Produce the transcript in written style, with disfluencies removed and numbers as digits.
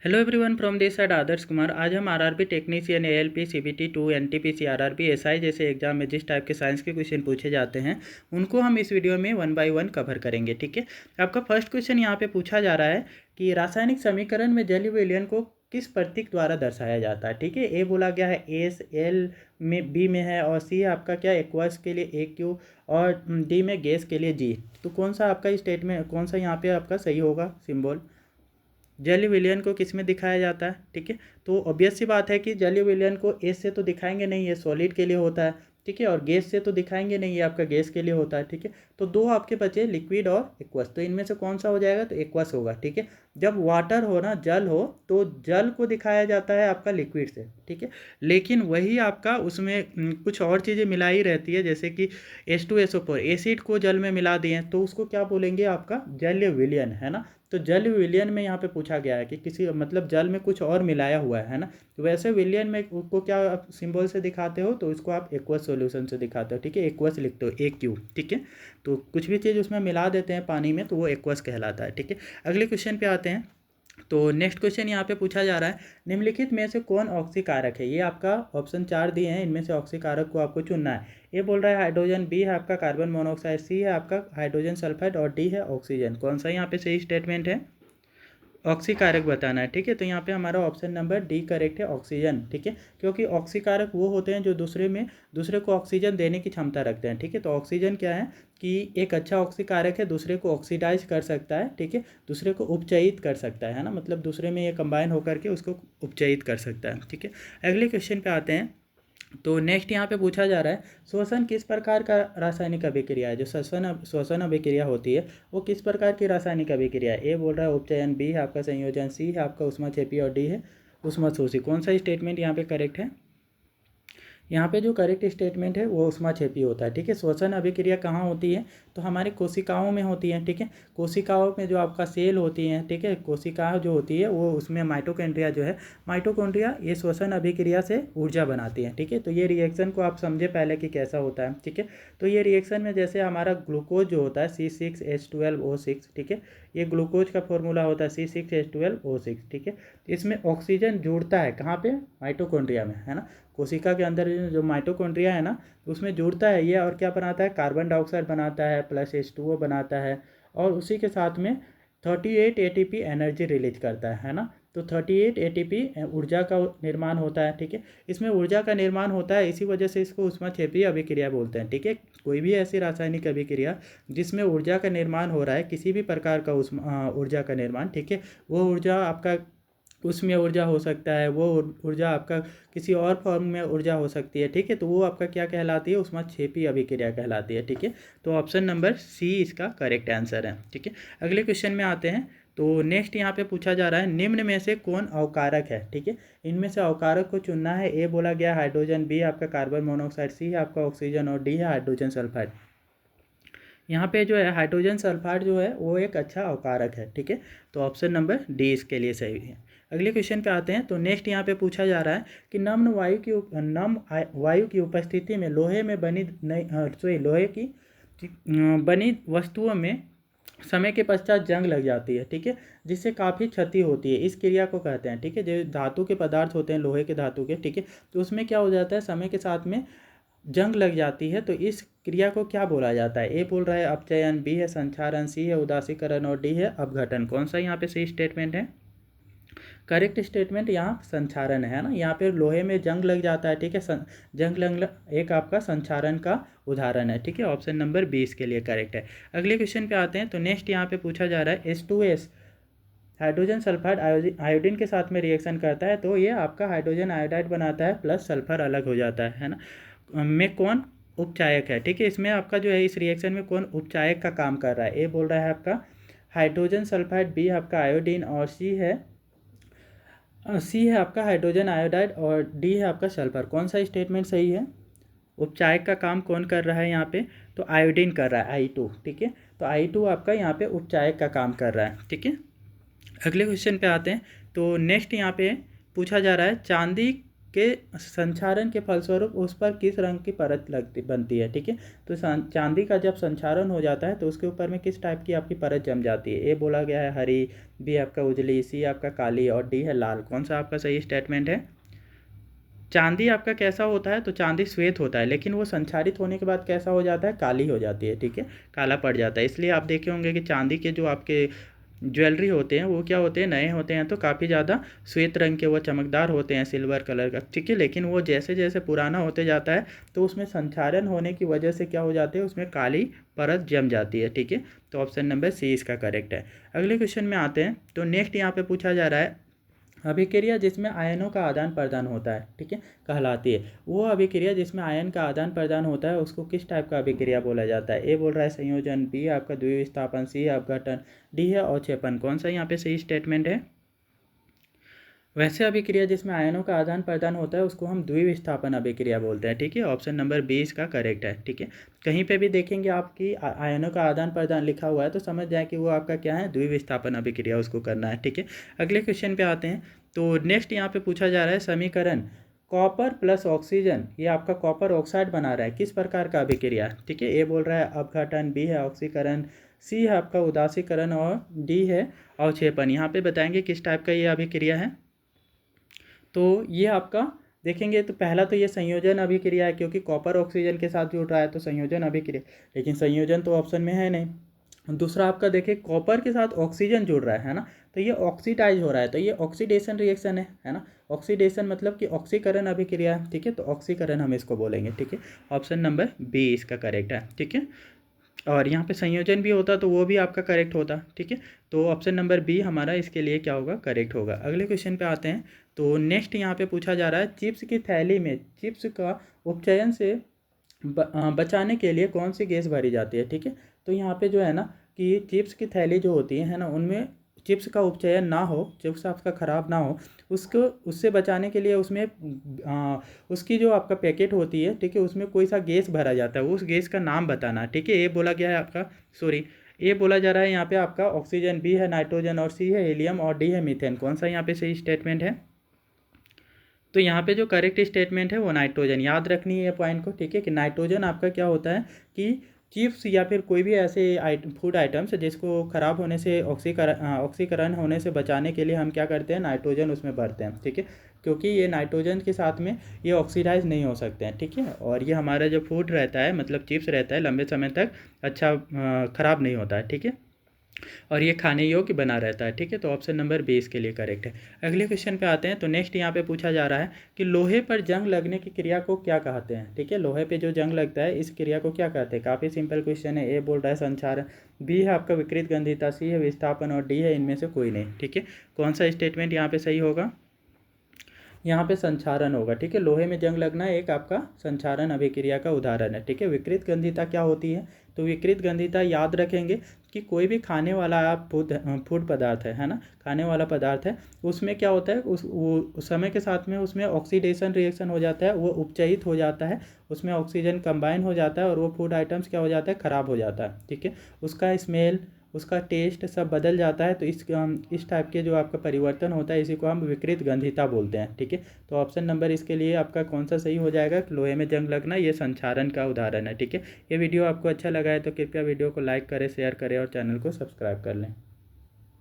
Hello everyone from this side Adarsh Kumar. आज हम RRB technician ALP CBT 2 NTPC RRB SI जैसे exam में जिस टाइप के साइंस के क्वेश्चन पूछे जाते हैं उनको हम इस वीडियो में 1 बाय 1 कवर करेंगे। ठीक है, आपका फर्स्ट क्वेश्चन यहाँ पे पूछा जा रहा है कि रासायनिक समीकरण में जलीय विलयन को किस प्रतीक द्वारा दर्शाया जाता है। ठीक है, ए बोला गया है एस, एल में बी में है, और सी आपका क्या एक्वस के लिए ए क्यू, और डी में गैस के लिए जी। तो कौन सा आपका स्टेटमेंट, कौन सा यहाँ पे आपका सही होगा सिंबल? जलीय विलयन को किस में दिखाया जाता है? ठीक है, तो ऑब्वियस सी बात है कि जलीय विलयन को एस से तो दिखाएंगे नहीं, ये सॉलिड के लिए होता है। ठीक है, और गैस से तो दिखाएंगे नहीं, ये आपका गैस के लिए होता है। ठीक है, तो दो आपके बचे लिक्विड और एक्वस, तो इनमें से कौन सा हो जाएगा? तो एक्वस होगा। ठीक है, जब वाटर हो ना, जल हो, तो जल को दिखाया जाता है आपका लिक्विड से। ठीक है, लेकिन वही आपका उसमें कुछ और चीज़ें मिलाई रहती है, जैसे कि H2SO4 एसिड को जल में मिला दिए तो उसको क्या बोलेंगे? आपका जलीय विलयन, है ना। तो जल विलयन में यहाँ पे पूछा गया है कि किसी मतलब जल में कुछ और मिलाया हुआ है ना। तो वैसे विलयन में उसको क्या आप सिंबल से दिखाते हो? तो इसको आप एक्वस सॉल्यूशन से दिखाते हो। ठीक है, एक्वस लिखते हो ए क्यू। ठीक है, तो कुछ भी चीज़ उसमें मिला देते हैं पानी में तो वो एक्वस कहलाता है। ठीक है, अगले क्वेश्चन पे आते हैं। तो नेक्स्ट क्वेश्चन यहाँ पे पूछा जा रहा है, निम्नलिखित में से कौन ऑक्सीकारक है? ये आपका ऑप्शन 4 दिए हैं, इनमें से ऑक्सीकारक को आपको चुनना है। ए बोल रहा है हाइड्रोजन, बी है आपका कार्बन मोनोऑक्साइड, सी है आपका हाइड्रोजन सल्फाइड, और डी है ऑक्सीजन। कौन सा यहाँ पे सही स्टेटमेंट है? ऑक्सीकारक बताना है। ठीक है, तो यहाँ पे हमारा ऑप्शन नंबर डी करेक्ट है, ऑक्सीजन। ठीक है, क्योंकि ऑक्सीकारक वो होते हैं जो दूसरे को ऑक्सीजन देने की क्षमता रखते हैं। ठीक है, तो ऑक्सीजन क्या है कि एक अच्छा ऑक्सीकारक है, दूसरे को ऑक्सीडाइज कर सकता है। ठीक है, दूसरे को उपचयित कर सकता है ना, मतलब दूसरे में ये कंबाइन होकर के उसको उपचयित कर सकता है। ठीक है, अगले क्वेश्चन पे आते हैं। तो नेक्स्ट यहाँ पे पूछा जा रहा है, श्वसन किस प्रकार का रासायनिक अभिक्रिया है? जो श्वसन अभिक्रिया होती है वो किस प्रकार की रासायनिक अभिक्रिया है? ए बोल रहा है उपचयन, बी है आपका संयोजन, सी है आपका ऊष्माक्षेपी, और डी है ऊष्माशोषी। कौन सा स्टेटमेंट यहाँ पे करेक्ट है? यहाँ पे जो करेक्ट स्टेटमेंट है वो ऊष्माक्षेपी होता है। ठीक है, श्वसन अभिक्रिया कहाँ होती है? तो हमारी कोशिकाओं में होती है। ठीक है, कोशिकाओं में जो आपका सेल होती हैं, ठीक है, कोशिका जो होती है वो उसमें माइटोकॉन्ड्रिया जो है, माइटोकॉन्ड्रिया ये श्वसन अभिक्रिया से ऊर्जा बनाती है। ठीक है, तो ये रिएक्शन को आप समझे पहले कि कैसा होता है। ठीक है, तो ये रिएक्शन में जैसे हमारा ग्लूकोज जो होता है C6H12O6, ठीक है, ये ग्लूकोज का फॉर्मूला होता है C6H12O6। ठीक है, इसमें ऑक्सीजन जुड़ता है कहाँ पे? माइटोकॉन्ड्रिया में, है ना। कोशिका के अंदर जो माइटोकॉन्ड्रिया है ना, उसमें जुड़ता है ये, और क्या बनाता है? कार्बन डाइऑक्साइड बनाता है, प्लस H2O बनाता है, और उसी के साथ में 38 ATP एनर्जी रिलीज करता है ना। तो 38 ATP ऊर्जा का निर्माण होता है। ठीक है, इसमें ऊर्जा का निर्माण होता है, इसी वजह से इसको ऊष्माक्षेपी अभिक्रिया बोलते हैं। ठीक है, कोई भी ऐसी रासायनिक अभिक्रिया जिसमें ऊर्जा का निर्माण हो रहा है, किसी भी प्रकार का ऊर्जा का निर्माण, ठीक है, वो ऊर्जा आपका उसमें ऊर्जा हो सकता है, वो ऊर्जा आपका किसी और फॉर्म में ऊर्जा हो सकती है। ठीक है, तो वो आपका क्या कहलाती है? ऊष्माक्षेपी अभिक्रिया कहलाती है। ठीक है, तो ऑप्शन नंबर सी इसका करेक्ट आंसर है। ठीक है, अगले क्वेश्चन में आते हैं। तो नेक्स्ट यहाँ पे पूछा जा रहा है, निम्न में से कौन अवकारक है? ठीक है, इनमें से अवकारक को चुनना है। ए बोला गया हाइड्रोजन, बी आपका कार्बन मोनोऑक्साइड, सी है आपका ऑक्सीजन, और डी है हाइड्रोजन सल्फाइड। यहाँ पे जो है हाइड्रोजन सल्फाइड जो है वो एक अच्छा अवकारक है। ठीक है, तो ऑप्शन नंबर डी इसके लिए सही है। अगले क्वेश्चन पे आते हैं। तो नेक्स्ट यहाँ पे पूछा जा रहा है कि नम्न वायु की उपस्थिति में लोहे में बनी लोहे की बनी वस्तुओं में समय के पश्चात जंग लग जाती है। ठीक है, जिससे काफ़ी क्षति होती है, इस क्रिया को कहते हैं। ठीक है, जो धातु के पदार्थ होते हैं, लोहे के धातु के, ठीक है, तो उसमें क्या हो जाता है? समय के साथ में जंग लग जाती है, तो इस क्रिया को क्या बोला जाता है? ए बोल रहा है अपचयन, बी है संक्षारण, सी है उदासीकरण, और डी है अपघटन। कौन सा यहाँ पे सही स्टेटमेंट है? करेक्ट स्टेटमेंट यहाँ संक्षारण है ना। यहाँ पे लोहे में जंग लग जाता है। ठीक है, जंग लग एक आपका संक्षारण का उदाहरण है। ठीक है, ऑप्शन नंबर 20 के लिए करेक्ट है। अगले क्वेश्चन पे आते हैं। तो नेक्स्ट यहाँ पे पूछा जा रहा है, H2S हाइड्रोजन सल्फाइड आयोडीन के साथ में रिएक्शन करता है, तो ये आपका हाइड्रोजन आयोडाइड बनाता है, प्लस सल्फर अलग हो जाता है ना। में कौन उपचायक है? ठीक है, इसमें आपका जो है इस रिएक्शन में कौन उपचायक का काम कर रहा है? ए बोल रहा है आपका हाइड्रोजन सल्फाइड, बी आपका आयोडीन, और सी है आपका हाइड्रोजन आयोडाइड, और डी है आपका सल्फर। कौन सा स्टेटमेंट सही है? उपचायक का काम कौन कर रहा है यहाँ पे? तो आयोडीन कर रहा है, I2। ठीक है, तो I2 आपका यहाँ पे उपचायक का काम कर रहा है। ठीक है, अगले क्वेश्चन पे आते हैं। तो नेक्स्ट यहाँ पे पूछा जा रहा है, चांदी के संक्षारण के फलस्वरूप उस पर किस रंग की परत बनती है, ठीक है। तो चांदी का जब संक्षारण हो जाता है तो उसके ऊपर में किस टाइप की आपकी परत जम जाती है। ए बोला गया है हरी, बी आपका उजली, सी आपका काली और डी है लाल। कौन सा आपका सही स्टेटमेंट है। चांदी आपका कैसा होता है, तो चांदी श्वेत होता है, लेकिन वो संक्षारित होने के बाद कैसा हो जाता है, काली हो जाती है, ठीक है, काला पड़ जाता है। इसलिए आप देखे होंगे कि चांदी के जो आपके ज्वेलरी होते हैं वो क्या होते हैं, नए होते हैं तो काफ़ी ज़्यादा श्वेत रंग के, वो चमकदार होते हैं, सिल्वर कलर का, ठीक है। लेकिन वो जैसे जैसे पुराना होते जाता है तो उसमें संक्षारण होने की वजह से क्या हो जाते हैं, उसमें काली परत जम जाती है, ठीक है। तो ऑप्शन नंबर सी इसका करेक्ट है। अगले क्वेश्चन में आते हैं। तो नेक्स्ट यहाँ पे पूछा जा रहा है, अभिक्रिया जिसमें आयनों का आदान प्रदान होता है, ठीक है, कहलाती है। वो अभिक्रिया जिसमें आयन का आदान प्रदान होता है उसको किस टाइप का अभिक्रिया बोला जाता है। ए बोल रहा है संयोजन, बी आपका द्विविस्थापन, सी अपघटन, डी है अवक्षेपण। कौन सा यहाँ पे सही स्टेटमेंट है। वैसे अभिक्रिया जिसमें आयनों का आदान प्रदान होता है उसको हम द्विविस्थापन अभिक्रिया बोलते हैं, ठीक है। ऑप्शन नंबर 20 का करेक्ट है, ठीक है। कहीं पे भी देखेंगे आपकी आयनों का आदान प्रदान लिखा हुआ है तो समझ जाए कि वो आपका क्या है, द्विविस्थापन अभिक्रिया उसको करना है, ठीक है। अगले क्वेश्चन पे आते हैं। तो नेक्स्ट यहाँ पे पूछा जा रहा है समीकरण कॉपर प्लस ऑक्सीजन, ये आपका कॉपर ऑक्साइड बना रहा है, किस प्रकार का अभिक्रिया, ठीक है। ए बोल रहा है अपघटन, बी है ऑक्सीकरण, सी है आपका उदासीकरण और डी है अवक्षेपण। यहाँ पे बताएंगे किस टाइप का ये अभिक्रिया है। तो ये आपका देखेंगे तो पहला तो ये संयोजन अभिक्रिया है, क्योंकि कॉपर ऑक्सीजन के साथ जुड़ रहा है तो संयोजन अभिक्रिया, लेकिन संयोजन तो ऑप्शन में है नहीं। दूसरा आपका देखिए कॉपर के साथ ऑक्सीजन जुड़ रहा है ना, तो ये ऑक्सीडाइज हो रहा है, तो ये ऑक्सीडेशन रिएक्शन है ना। ऑक्सीडेशन मतलब कि ऑक्सीकरण अभिक्रिया, ठीक है, तो ऑक्सीकरण हम इसको बोलेंगे, ठीक है। ऑप्शन नंबर बी इसका करेक्ट है, ठीक है। और यहाँ पे संयोजन भी होता तो वो भी आपका करेक्ट होता, ठीक है। तो ऑप्शन नंबर बी हमारा इसके लिए क्या होगा, करेक्ट होगा। अगले क्वेश्चन पे आते हैं। तो नेक्स्ट यहाँ पे पूछा जा रहा है चिप्स की थैली में चिप्स का उपचयन से बचाने के लिए कौन सी गैस भरी जाती है, ठीक है। तो यहाँ पे जो है ना कि चिप्स की थैली जो होती है ना, उनमें चिप्स का उपचयन ना हो, चिप्स आपका ख़राब ना हो, उसको उससे बचाने के लिए उसमें उसकी जो आपका पैकेट होती है, ठीक है, उसमें कोई सा गैस भरा जाता है, उस गैस का नाम बताना, ठीक है। ये बोला गया है आपका, सॉरी, ये बोला जा रहा है यहाँ पे आपका ऑक्सीजन, बी है नाइट्रोजन और सी है हीलियम और डी है मीथेन। कौन सा यहाँ पे सही स्टेटमेंट है। तो यहाँ पे जो करेक्ट स्टेटमेंट है वो नाइट्रोजन, याद रखनी है पॉइंट को, ठीक है, कि नाइट्रोजन आपका क्या होता है कि चिप्स या फिर कोई भी ऐसे फूड आइटम्स जिसको ख़राब होने से ऑक्सीकरण होने से बचाने के लिए हम क्या करते हैं, नाइट्रोजन उसमें भरते हैं, ठीक है, क्योंकि ये नाइट्रोजन के साथ में ये ऑक्सीडाइज नहीं हो सकते हैं, ठीक है। और ये हमारा जो फूड रहता है मतलब चिप्स रहता है लंबे समय तक अच्छा ख़राब नहीं होता है, ठीक है, और ये खाने योग्य बना रहता है, ठीक है। तो ऑप्शन नंबर 20 के लिए करेक्ट है। अगले क्वेश्चन पे आते हैं। तो नेक्स्ट यहाँ पे पूछा जा रहा है कि लोहे पर जंग लगने की क्रिया को क्या कहते हैं, ठीक है। लोहे पे जो जंग लगता है इस क्रिया को क्या कहते हैं। काफ़ी सिंपल क्वेश्चन है। ए बोल रहा है संक्षारण, बी है आपका विकृत गंधिता, सी है विस्थापन और डी है इनमें से कोई नहीं, ठीक है। कौन सा स्टेटमेंट यहाँ पे सही होगा। यहाँ पे संक्षारण होगा, ठीक है। लोहे में जंग लगना एक आपका संक्षारण अभिक्रिया का उदाहरण है, ठीक है। विकृत गंधिता क्या होती है, तो विकृत गंधिता याद रखेंगे कि कोई भी खाने वाला आप फूड पदार्थ है ना, खाने वाला पदार्थ है, उसमें क्या होता है उस समय के साथ में उसमें ऑक्सीडेशन रिएक्शन हो जाता है, वो उपचयित हो जाता है, उसमें ऑक्सीजन कंबाइन हो जाता है और वो फूड आइटम्स क्या हो जाता है, ख़राब हो जाता है, ठीक है। उसका स्मेल, उसका टेस्ट सब बदल जाता है। तो इस टाइप के जो आपका परिवर्तन होता है इसी को हम विकृत गंधिता बोलते हैं, ठीक है। तो ऑप्शन नंबर इसके लिए आपका कौन सा सही हो जाएगा, लोहे में जंग लगना ये संक्षारण का उदाहरण है, ठीक है। ये वीडियो आपको अच्छा लगा है तो कृपया वीडियो को लाइक करें, शेयर करें और चैनल को सब्सक्राइब कर लें।